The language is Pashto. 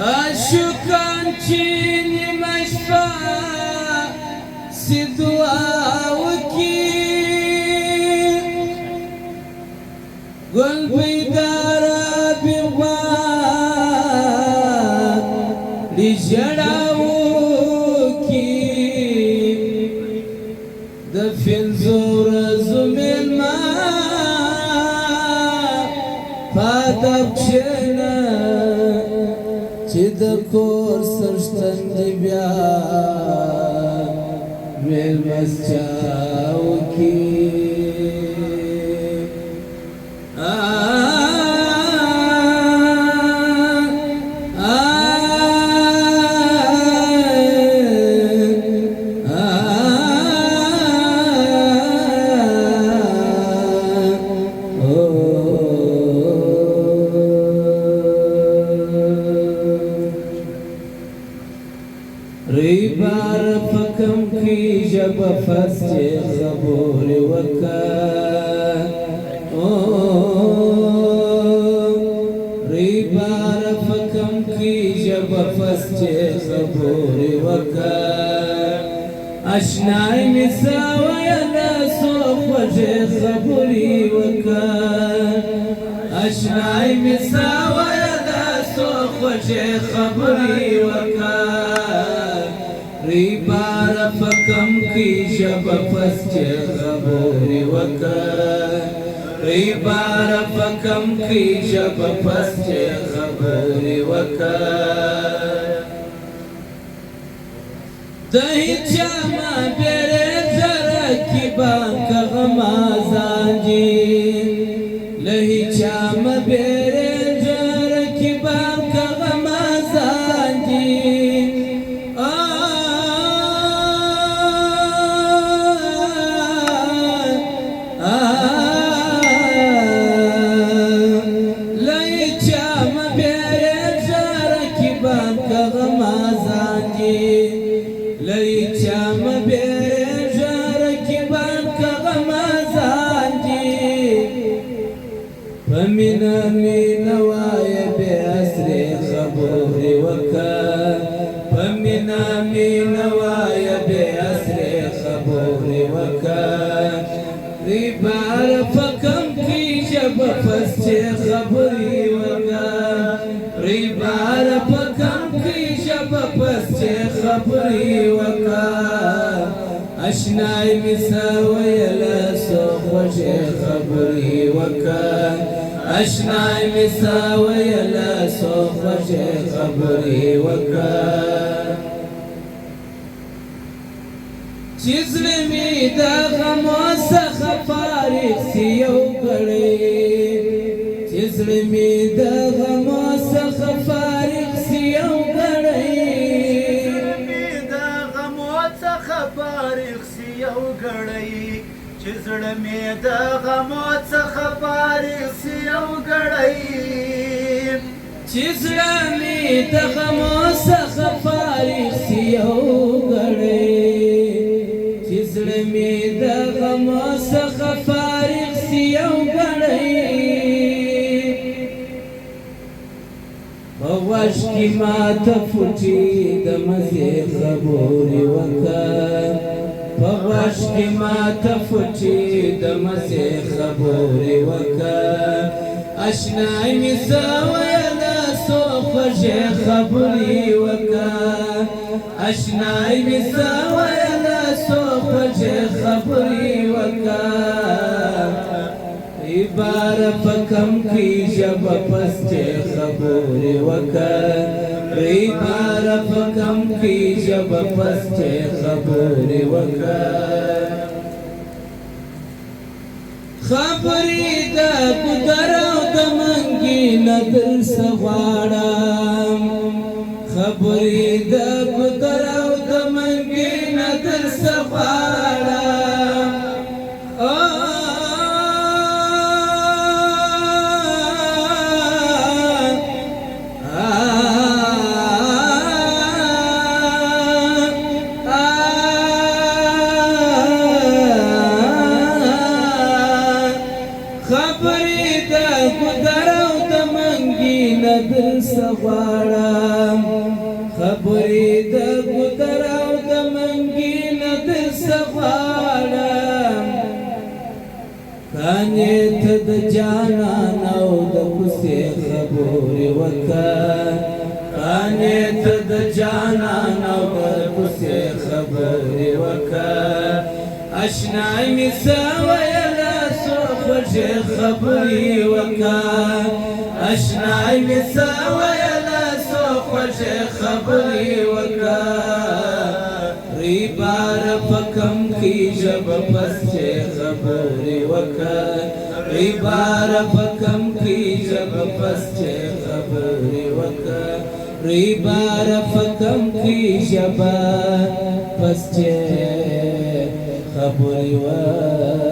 عاشقان چې نیمه شپه سي دعا وکي ګل بیداره بېغوار دې ژړا وکي د پنځو ورځو مېلمه په ادب کښېنه چې د کور سرشتن دی بیا مېلمستیا وکړي ریبار پکم کی جب فس چه خبور وکا ریبار پکم کی جب فس چه خبور وکا اشنای مساوی لسو خوش خبوری وکا اشنای مساوی لسو خوش خبوری وکا ریبار پکم کی جب پس چه خبوری وکا ریبار پکم کی جب پس چه خبوری وکا دهی چاما بیره زرکی بانک غمازان جی لهی چاما بیره زرکی بانک غمازان جی فمنا من نوايا بأسر خبوري وكا فمنا من نوايا بأسر خبوري وكا ريبار فكم في جب فست خبوري وكا ريبار فكم في جب فست خبوري وكا اشناي مساوي لسو خوش خبوري وكا اشناي مساوي لسو خوش خبوري وكا چزلمی دا غمو سخ فارغ سیو گڑی چزلمی دا غمو سخ فارغ سیو گڑی چې زړه مې د غمو څخه فارغ سي یو ګړی چې زړه مې د غمو څخه فارغ سي یو ګړی چې زړه مې د غمو څخه فارغ سي یو ګړی په غوږ کې ماته فوټي د مزې خبرې وکړه پغوش کی ماته فوټي د مزې خبرې وکړه اشنای مې سوی لسو خوږې خبرې وکړه اشنای مې سوی لسو خوږې خبرې وکړه ریبار پکم کی ژبه پس چې خبرې وکړه ریبار په کم کې ژبه پسچې خبرې وکړه خبرې د ګودر او د منګي نه درڅه غواړم خبرې د ګودر او د منګي نه درڅه غواړم خبرې د ګودر او د منګي نه درڅه غواړم خبرې د ګودر او د منګي نه درڅه غواړم کانې ته د جانان او د کوڅې خبرې وکړه کانې ته د جانان او د کوڅې خبرې وکړه اشنای مې څه ویله څو خوږې خبرې وکړه اشنای مې څه ویله څو خوږې خبرې وکړه ریبار په کم کې ژبه پسچې خبرې وکړه ریبار په کم کې ژبه پسچې خبرې وکړه ریبار په کم کې ژبه پسچې خبرې وکړه